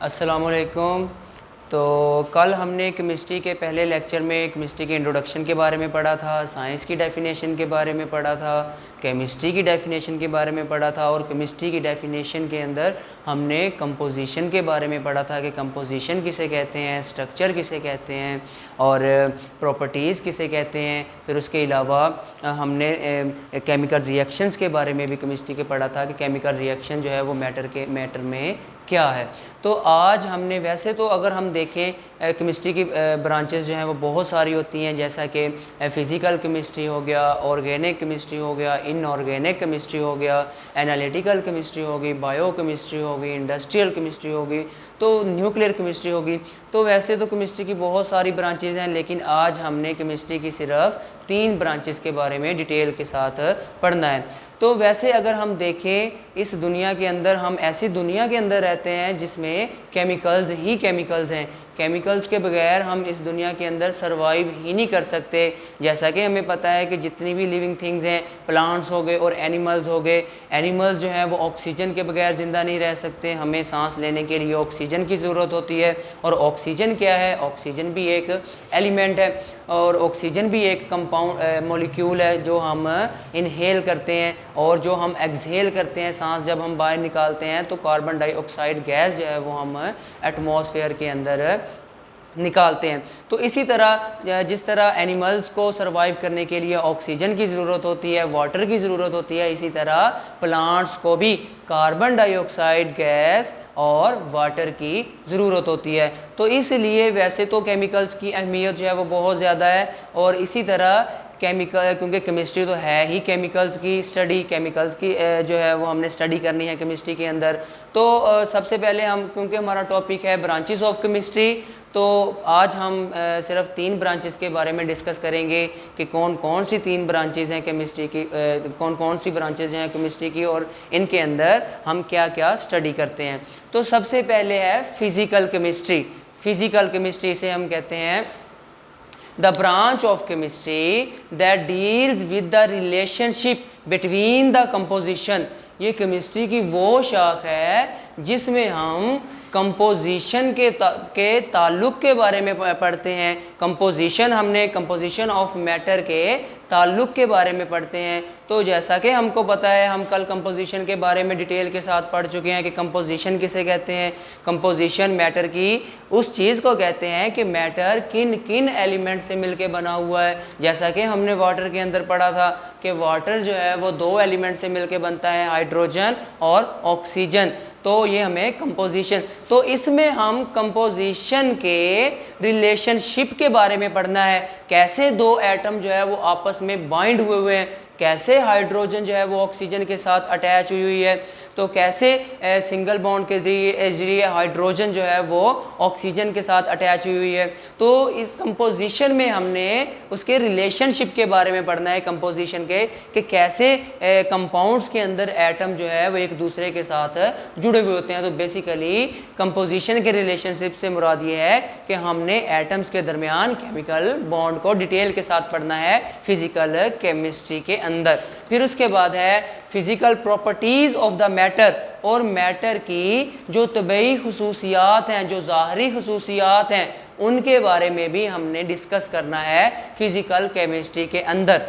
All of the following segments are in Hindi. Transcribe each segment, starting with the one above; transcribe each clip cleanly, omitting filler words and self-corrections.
अस्सलामुअलैकुम। तो कल हमने केमिस्ट्री के पहले लेक्चर में केमिस्ट्री के इंट्रोडक्शन के बारे में पढ़ा था, साइंस की डेफिनेशन के बारे में पढ़ा था, केमिस्ट्री की डेफिनेशन के बारे में पढ़ा था और केमिस्ट्री की डेफिनेशन के अंदर हमने कंपोजिशन के बारे में पढ़ा था कि कंपोजिशन किसे कहते हैं, स्ट्रक्चर किसे कहते हैं और प्रॉपर्टीज़ किसे कहते हैं। फिर उसके अलावा हमने केमिकल रिएक्शंस के बारे में भी केमिस्ट्री के पढ़ा था कि केमिकल रिएक्शन जो है वो मैटर में क्या है। तो आज हमने वैसे तो अगर हम देखें केमिस्ट्री की ब्रांचेस जो हैं वो बहुत सारी होती हैं, जैसा कि फ़िज़िकल केमिस्ट्री हो गया, ऑर्गेनिक केमिस्ट्री हो गया, इनऑर्गेनिक केमिस्ट्री हो गया, एनालिटिकल केमिस्ट्री होगी, बायो केमिस्ट्री होगी, इंडस्ट्रियल केमिस्ट्री होगी, तो न्यूक्लियर केमिस्ट्री होगी। तो वैसे तो केमिस्ट्री की बहुत सारी ब्रांचेज हैं, लेकिन आज हमने केमिस्ट्री की सिर्फ 3 ब्रांचेस के बारे में डिटेल के साथ पढ़ना है। तो वैसे अगर हम देखें इस दुनिया के अंदर, हम ऐसी दुनिया के अंदर रहते हैं जिसमें केमिकल्स ही केमिकल्स हैं। केमिकल्स के बगैर हम इस दुनिया के अंदर सरवाइव ही नहीं कर सकते। जैसा कि हमें पता है कि जितनी भी लिविंग थिंग्स हैं, प्लांट्स हो गए और एनिमल्स हो गए, एनिमल्स जो हैं वो ऑक्सीजन के बगैर ज़िंदा नहीं रह सकते। हमें सांस लेने के लिए ऑक्सीजन की ज़रूरत होती है। और ऑक्सीजन क्या है? ऑक्सीजन भी एक एलिमेंट है और ऑक्सीजन भी एक कंपाउंड मॉलिक्यूल है जो हम इनहेल करते हैं, और जो हम एक्सहेल करते हैं, सांस जब हम बाहर निकालते हैं तो कार्बन डाइऑक्साइड गैस जो है वो हम एटमॉस्फेयर के अंदर निकालते हैं। तो इसी तरह जिस तरह एनिमल्स को सरवाइव करने के लिए ऑक्सीजन की ज़रूरत होती है, वाटर की ज़रूरत होती है, इसी तरह प्लांट्स को भी कार्बन डाइऑक्साइड गैस और वाटर की ज़रूरत होती है। तो इसलिए वैसे तो केमिकल्स की अहमियत जो है वो बहुत ज़्यादा है। और इसी तरह केमिकल, क्योंकि केमिस्ट्री तो है ही केमिकल्स की स्टडी, केमिकल्स की जो है वो हमने स्टडी करनी है केमिस्ट्री के अंदर। तो सबसे पहले हम, क्योंकि हमारा टॉपिक है ब्रांचेस ऑफ केमिस्ट्री, तो आज हम सिर्फ 3 ब्रांचेस के बारे में डिस्कस करेंगे कि कौन कौन सी 3 ब्रांचेस हैं केमिस्ट्री की, कौन कौन सी ब्रांचेस हैं केमिस्ट्री की और इनके अंदर हम क्या क्या स्टडी करते हैं। तो सबसे पहले है फिज़िकल केमिस्ट्री। फिज़िकल केमिस्ट्री से हम कहते हैं the branch of chemistry that deals with the relationship between the composition। ये केमिस्ट्री की वो शाख है जिसमें हम कंपोजिशन के ताल्लुक के बारे में पढ़ते हैं। कंपोजिशन, हमने कंपोजिशन ऑफ मैटर के ताल्लुक के बारे में पढ़ते हैं। तो जैसा कि हमको पता है, हम कल कंपोजिशन के बारे में डिटेल के साथ पढ़ चुके हैं कि कंपोजिशन किसे कहते हैं। कंपोजिशन मैटर की उस चीज़ को कहते हैं कि मैटर किन किन एलिमेंट से मिलके बना हुआ है। जैसा कि हमने वाटर के अंदर पढ़ा था कि वाटर जो है वो 2 एलिमेंट से मिलके बनता है, हाइड्रोजन और ऑक्सीजन। तो ये हमें कंपोजिशन, तो इसमें हम कंपोजिशन के रिलेशनशिप के बारे में पढ़ना है। कैसे 2 एटम जो है वो आपस में बाइंड हुए हैं, कैसे हाइड्रोजन जो है वो ऑक्सीजन के साथ अटैच हुई हुई है, तो कैसे सिंगल बॉन्ड के जरिए हाइड्रोजन जो है वो ऑक्सीजन के साथ अटैच हुई हुई है। तो इस कंपोजिशन में हमने उसके रिलेशनशिप के बारे में पढ़ना है, कंपोजिशन के, कि कैसे कंपाउंड्स के अंदर एटम जो है वो एक दूसरे के साथ जुड़े हुए होते हैं। तो बेसिकली कंपोजिशन के रिलेशनशिप से मुराद ये है कि हमने एटम्स के दरमियान केमिकल बॉन्ड को डिटेल के साथ पढ़ना है फिजिकल केमिस्ट्री के अंदर। फिर उसके बाद है physical properties of the matter, और मैटर की जो तबई खुसूसियात हैं, जो ज़ाहरी खुसूसियात हैं, उनके बारे में भी हमने डिस्कस करना है फिजिकल केमिस्ट्री के अंदर।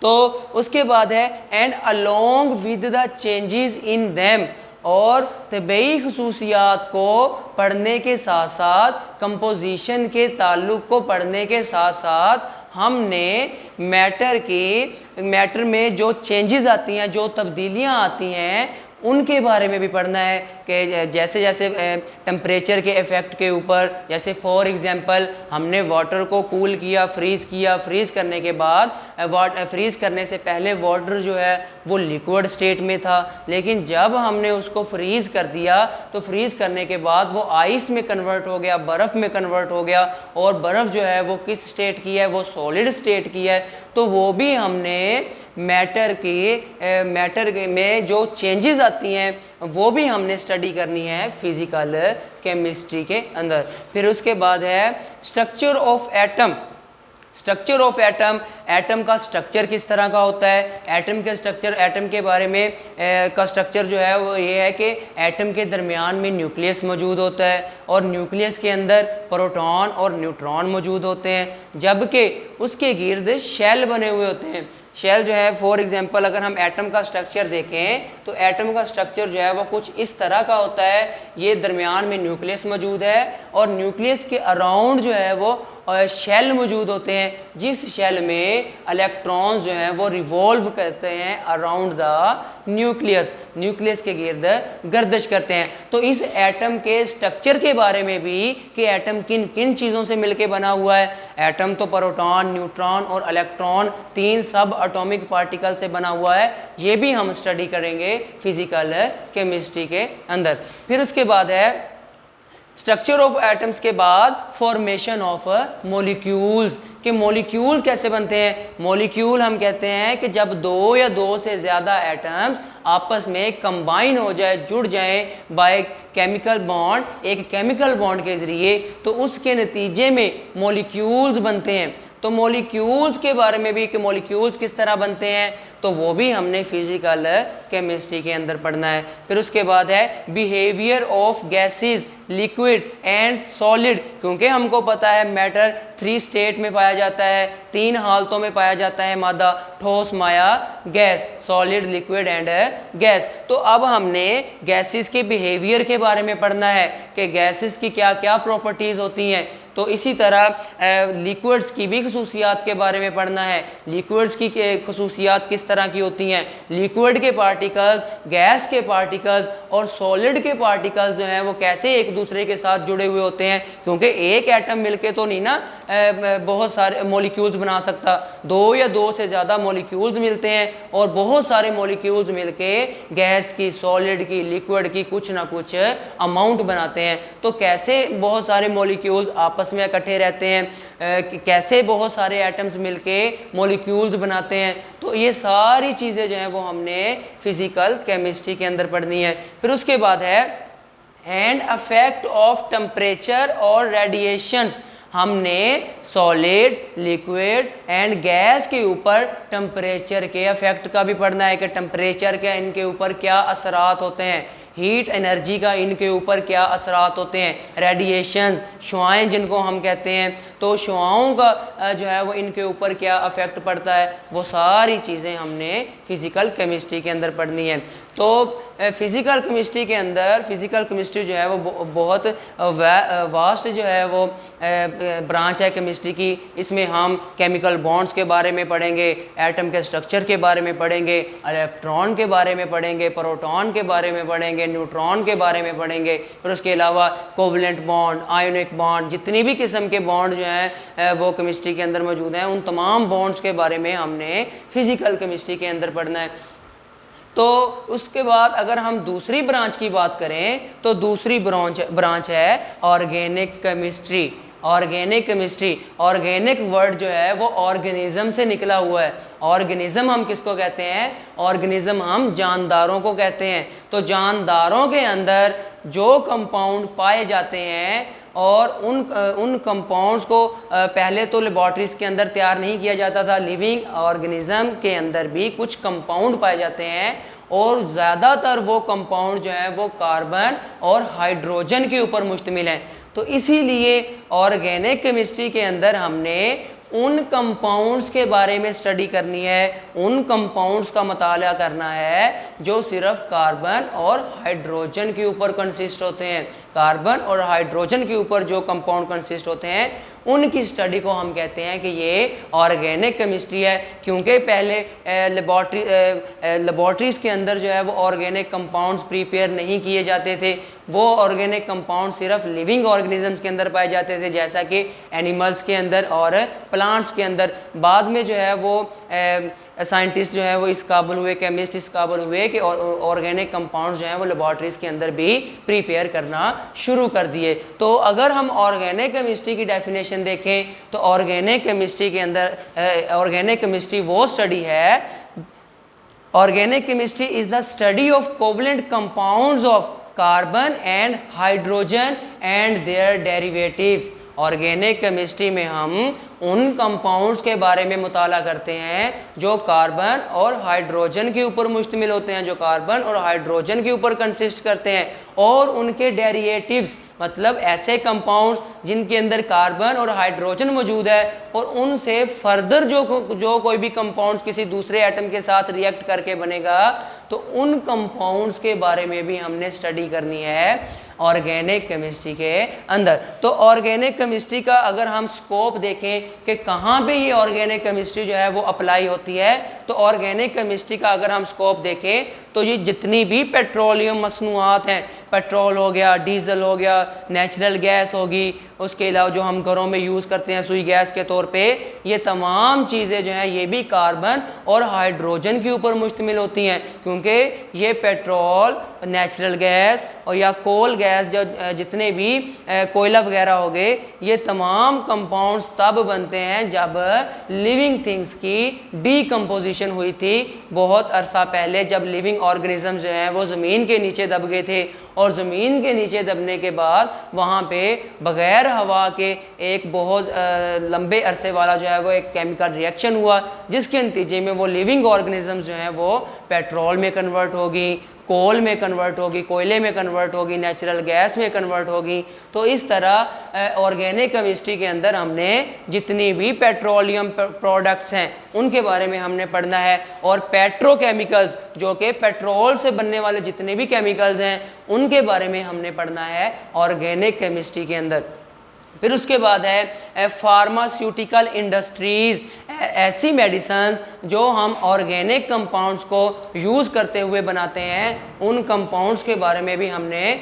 तो उसके बाद है and along with the changes in them, और तबई खुसूसियात को पढ़ने के साथ साथ, कंपोजिशन के ताल्लुक को पढ़ने के साथ साथ, हमने मैटर में जो चेंजेस आती हैं, जो तब्दीलियां आती हैं, उनके बारे में भी पढ़ना है कि जैसे जैसे टेम्परेचर के इफ़ेक्ट के ऊपर, जैसे फॉर एग्जांपल हमने वाटर को कूल किया, फ्रीज़ करने के बाद, फ्रीज़ करने से पहले वाटर जो है वो लिक्विड स्टेट में था, लेकिन जब हमने उसको फ्रीज़ कर दिया तो फ्रीज़ करने के बाद वो आइस में कन्वर्ट हो गया, बर्फ़ में कन्वर्ट हो गया, और बर्फ़ जो है वो किस स्टेट की है? वो सॉलिड स्टेट की है। तो वो भी हमने मैटर में जो चेंजेस आती हैं वो भी हमने स्टडी करनी है फिजिकल केमिस्ट्री के अंदर। फिर उसके बाद है structure of atom. Structure of atom, atom का स्ट्रक्चर किस तरह का होता है। एटम के स्ट्रक्चर, एटम के बारे में का स्ट्रक्चर जो है वो ये है कि एटम के दरमियान में न्यूक्लियस मौजूद होता है और न्यूक्लियस के अंदर प्रोटॉन और न्यूट्रॉन मौजूद होते हैं, जबकि उसके गिर्द शेल बने हुए होते हैं। शेल जो है, फॉर एग्जांपल अगर हम एटम का स्ट्रक्चर देखें तो एटम का स्ट्रक्चर जो है वो कुछ इस तरह का होता है। ये दरमियान में न्यूक्लियस मौजूद है और न्यूक्लियस के अराउंड जो है वो शेल मौजूद होते हैं, जिस शेल में इलेक्ट्रॉन्स जो हैं वो रिवॉल्व करते हैं अराउंड द न्यूक्लियस, न्यूक्लियस के गिर्द गर्दिश करते हैं। तो इस एटम के स्ट्रक्चर के बारे में भी कि एटम किन किन चीज़ों से मिलकर बना हुआ है। एटम तो प्रोटॉन, न्यूट्रॉन और इलेक्ट्रॉन, 3 सब एटॉमिक पार्टिकल से बना हुआ है। ये भी हम स्टडी करेंगे फिजिकल केमिस्ट्री के अंदर। फिर उसके बाद है स्ट्रक्चर ऑफ एटम्स के बाद फॉर्मेशन ऑफ मॉलिक्यूल्स, कि मॉलिक्यूल कैसे बनते हैं। मॉलिक्यूल हम कहते हैं कि जब 2 या 2 से ज़्यादा एटम्स आपस में कंबाइन हो जाए, जुड़ जाएं बाय केमिकल बॉन्ड, एक केमिकल बॉन्ड के ज़रिए, तो उसके नतीजे में मॉलिक्यूल्स बनते हैं। तो मॉलिक्यूल्स के बारे में भी कि मॉलिक्यूल्स किस तरह बनते हैं तो वो भी हमने फिजिकल केमिस्ट्री के अंदर पढ़ना है। फिर उसके बाद है behaviour of gases, liquid and solid, क्योंकि हमको पता है मैटर 3 स्टेट में पाया जाता है, 3 हालतों में पाया जाता है मादा, ठोस, माया, gas, solid, liquid and gas. तो अब हमने गैसेस के बिहेवियर के बारे में पढ़ना है कि गैसेस की क्या क्या प्रॉपर्टीज़ होती हैं। तो इसी तरह लिक्विड्स की भी खसूसियात के बारे में पढ़ना है। लिक्विड्स की खसूसियात किस तरह की होती हैं, लिक्विड के पार्टिकल्स, गैस के पार्टिकल्स और सॉलिड के पार्टिकल्स जो हैं वो कैसे एक दूसरे के साथ जुड़े हुए होते हैं, क्योंकि एक एटम मिलके तो नहीं ना बहुत सारे मॉलिक्यूल्स बना सकता। 2 या 2 से ज़्यादा मॉलिक्यूल्स मिलते हैं और बहुत सारे मॉलिक्यूल्स मिलके गैस की, सॉलिड की, लिक्विड की कुछ ना कुछ अमाउंट बनाते हैं। तो कैसे बहुत सारे मॉलिक्यूल्स आपस में इकट्ठे रहते हैं, कैसे बहुत सारे एटम्स मिलके मॉलिक्यूल्स बनाते हैं, तो ये सारी चीज़ें जो हैं वो हमने फिजिकल केमिस्ट्री के अंदर पढ़नी है। फिर उसके बाद है एंड अफेक्ट ऑफ टेम्परेचर और रेडिएशंस, हमने सॉलिड, लिक्विड एंड गैस के ऊपर टेम्परेचर के इफेक्ट का भी पढ़ना है कि टेम्परेचर के इनके ऊपर क्या असरात होते हैं, हीट एनर्जी का इनके ऊपर क्या असरात होते हैं, रेडिएशंस, शुआएं जिनको हम कहते हैं, तो शुआओं का जो है वो इनके ऊपर क्या अफेक्ट पड़ता है, वो सारी चीज़ें हमने फिज़िकल केमिस्ट्री के अंदर पढ़नी है। तो फिज़िकल केमिस्ट्री के अंदर, फिज़िकल केमिस्ट्री जो है वो बहुत वास्ट जो है वो ब्रांच है केमिस्ट्री की। इसमें हम केमिकल बॉन्ड्स के बारे में पढ़ेंगे, एटम के स्ट्रक्चर के बारे में पढ़ेंगे, इलेक्ट्रॉन के बारे में पढ़ेंगे, प्रोटॉन के बारे में पढ़ेंगे, न्यूट्रॉन के बारे में पढ़ेंगे। फिर उसके अलावा कोवलेंट बॉन्ड, आयोनिक बॉन्ड, जितनी भी किस्म के बॉन्ड जो हैं वो केमिस्ट्री के अंदर मौजूद हैं, उन तमाम बॉन्ड्स के बारे में हमने फिज़िकल केमिस्ट्री के अंदर पढ़ना है। तो उसके बाद अगर हम दूसरी ब्रांच की बात करें तो दूसरी ब्रांच है organic chemistry. Organic chemistry, organic word जो है वो ऑर्गेनिज्म से निकला हुआ है। ऑर्गेनिज्म हम किसको कहते हैं, ऑर्गेनिज्म हम जानदारों को कहते हैं। तो जानदारों के अंदर जो कंपाउंड पाए जाते हैं और उन कंपाउंड्स को पहले तो लेबॉर्ट्रीज के अंदर तैयार नहीं किया जाता था, लिविंग ऑर्गेनिज्म के अंदर भी कुछ कंपाउंड पाए जाते हैं और ज़्यादातर वो कंपाउंड जो है वो कार्बन और हाइड्रोजन के ऊपर मुश्तमिल हैं। तो इसीलिए ऑर्गेनिक केमिस्ट्री के अंदर हमने उन कंपाउंड्स के बारे में स्टडी करनी है, उन कंपाउंड्स का मताला करना है जो सिर्फ कार्बन और हाइड्रोजन के ऊपर कंसिस्ट होते हैं। कार्बन और हाइड्रोजन के ऊपर जो कंपाउंड कंसिस्ट होते हैं उनकी स्टडी को हम कहते हैं कि ये ऑर्गेनिक केमिस्ट्री है, क्योंकि पहले लेबॉर्ट्रीज के अंदर जो है वो ऑर्गेनिक कंपाउंड्स प्रिपेयर नहीं किए जाते थे। वो ऑर्गेनिक कंपाउंड सिर्फ लिविंग ऑर्गेनिजम्स के अंदर पाए जाते थे, जैसा कि एनिमल्स के अंदर और प्लांट्स के अंदर। बाद में जो है वो साइंटिस्ट जो है वो इस काबिल हुए, केमिस्ट इस काबिल हुए कि ऑर्गेनिक कंपाउंड्स जो हैं वो लेबॉर्ट्रीज के अंदर भी प्रिपेयर करना शुरू कर दिए। तो अगर हम ऑर्गेनिक केमिस्ट्री की डेफिनेशन देखें तो ऑर्गेनिक केमिस्ट्री के अंदर ऑर्गेनिक केमिस्ट्री वो स्टडी है, organic chemistry is the study of covalent compounds of carbon and hydrogen and their derivatives. Organic chemistry में हम उन कंपाउंड्स के बारे में मुताला करते हैं जो कार्बन और हाइड्रोजन के ऊपर मुश्तमिल होते हैं, जो कार्बन और हाइड्रोजन के ऊपर कंसिस्ट करते हैं, और उनके डेरिवेटिव्स, मतलब ऐसे कंपाउंड्स जिनके अंदर कार्बन और हाइड्रोजन मौजूद है और उनसे फर्दर जो कोई भी कंपाउंड्स किसी दूसरे एटम के साथ रिएक्ट करके बनेगा, तो उन कंपाउंड्स के बारे में भी हमने स्टडी करनी है ऑर्गेनिक केमिस्ट्री के अंदर। तो ऑर्गेनिक केमिस्ट्री का अगर हम स्कोप देखें कि कहाँ पे ये ऑर्गेनिक केमिस्ट्री जो है वो अप्लाई होती है, तो ऑर्गेनिक केमिस्ट्री का अगर हम स्कोप देखें तो ये जितनी भी पेट्रोलियम मसनूआत हैं, पेट्रोल हो गया, डीजल हो गया, नेचुरल गैस होगी, उसके अलावा जो हम घरों में यूज़ करते हैं सुई गैस के तौर पे, ये तमाम चीज़ें जो हैं ये भी कार्बन और हाइड्रोजन के ऊपर मुश्तमिल होती हैं, क्योंकि ये पेट्रोल, नेचुरल गैस और या कोल गैस, जो जितने भी कोयला वगैरह हो गए, ये तमाम कंपाउंड्स तब बनते हैं जब लिविंग थिंग्स की डीकम्पोजिशन हुई थी बहुत अरसा पहले, जब लिविंग ऑर्गेनिज्म जो हैं वो ज़मीन के नीचे दब गए थे, और ज़मीन के नीचे दबने के बाद वहाँ पे बग़ैर हवा के एक बहुत लंबे अरसे वाला जो है वो एक केमिकल रिएक्शन हुआ, जिसके नतीजे में वो लिविंग ऑर्गेनिज्म जो हैं वो पेट्रोल में कन्वर्ट होगी, कोल में कन्वर्ट होगी, कोयले में कन्वर्ट होगी, नेचुरल गैस में कन्वर्ट होगी। तो इस तरह ऑर्गेनिक केमिस्ट्री के अंदर हमने जितनी भी पेट्रोलियम प्रोडक्ट्स हैं उनके बारे में हमने पढ़ना है, और पेट्रोकेमिकल्स जो कि पेट्रोल से बनने वाले जितने भी केमिकल्स हैं उनके बारे में हमने पढ़ना है ऑर्गेनिक केमिस्ट्री के अंदर। फिर उसके बाद है फार्मास्यूटिकल इंडस्ट्रीज़, ऐसी मेडिसिन्स जो हम ऑर्गेनिक कंपाउंड्स को यूज़ करते हुए बनाते हैं, उन कंपाउंड्स के बारे में भी हमने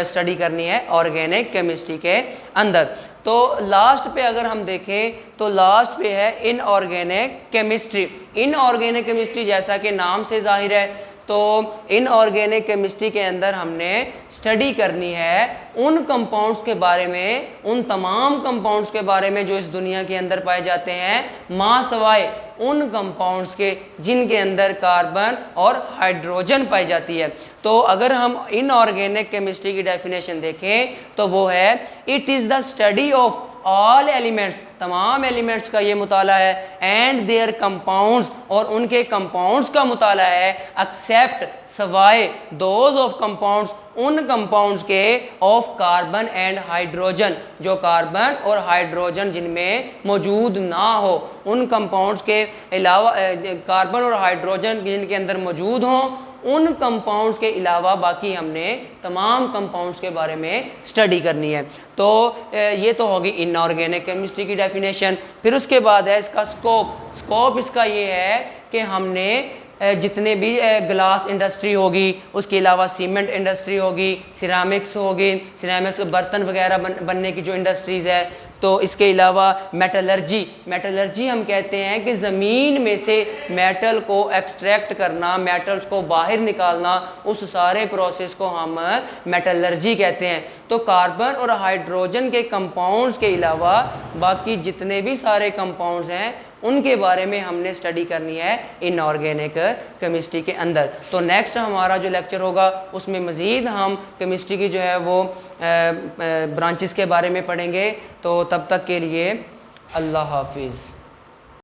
स्टडी करनी है ऑर्गेनिक केमिस्ट्री के अंदर। तो लास्ट पे अगर हम देखें तो लास्ट पे है इनऑर्गेनिक केमिस्ट्री। इनऑर्गेनिक केमिस्ट्री जैसा कि नाम से जाहिर है, तो इनऑर्गेनिक केमिस्ट्री के अंदर हमने स्टडी करनी है उन कंपाउंड्स के बारे में, उन तमाम कंपाउंड्स के बारे में जो इस दुनिया के अंदर पाए जाते हैं, मां सवाए उन कंपाउंड्स के जिनके अंदर कार्बन और हाइड्रोजन पाई जाती है। तो अगर हम इनऑर्गेनिक केमिस्ट्री की डेफिनेशन देखें तो वो है it is the study of all elements, तमाम एलिमेंट्स का ये मुताला है, एंड देयर कंपाउंड्स, और उनके कंपाउंड्स का मुताला है, एक्सेप्ट सवाए दोज ऑफ कंपाउंड्स, उन कंपाउंड्स के ऑफ कार्बन एंड हाइड्रोजन, जो कार्बन और हाइड्रोजन जिनमें मौजूद ना हो, उन कंपाउंड्स के अलावा कार्बन और हाइड्रोजन जिनके अंदर मौजूद हों, उन कंपाउंड्स के अलावा बाकी हमने तमाम कंपाउंड्स के बारे में स्टडी करनी है। तो ये तो होगी इनऑर्गेनिक केमिस्ट्री की डेफिनेशन। फिर उसके बाद है इसका स्कोप इसका ये है कि हमने जितने भी ग्लास इंडस्ट्री होगी, उसके अलावा सीमेंट इंडस्ट्री होगी, सिरामिक्स होगी, सिरामिक्स बर्तन वगैरह बनने की जो इंडस्ट्रीज़ है, तो इसके अलावा मेटलर्जी हम कहते हैं कि ज़मीन में से मेटल को एक्सट्रैक्ट करना, मेटल्स को बाहर निकालना, उस सारे प्रोसेस को हम मेटलर्जी कहते हैं। तो कार्बन और हाइड्रोजन के कंपाउंड्स के अलावा बाकी जितने भी सारे कंपाउंड्स हैं उनके बारे में हमने स्टडी करनी है इनऑर्गेनिक केमिस्ट्री के अंदर। तो नेक्स्ट हमारा जो लेक्चर होगा उसमें मज़ीद हम केमिस्ट्री की जो है वो ब्रांचेस के बारे में पढ़ेंगे। तो तब तक के लिए अल्लाह हाफिज़।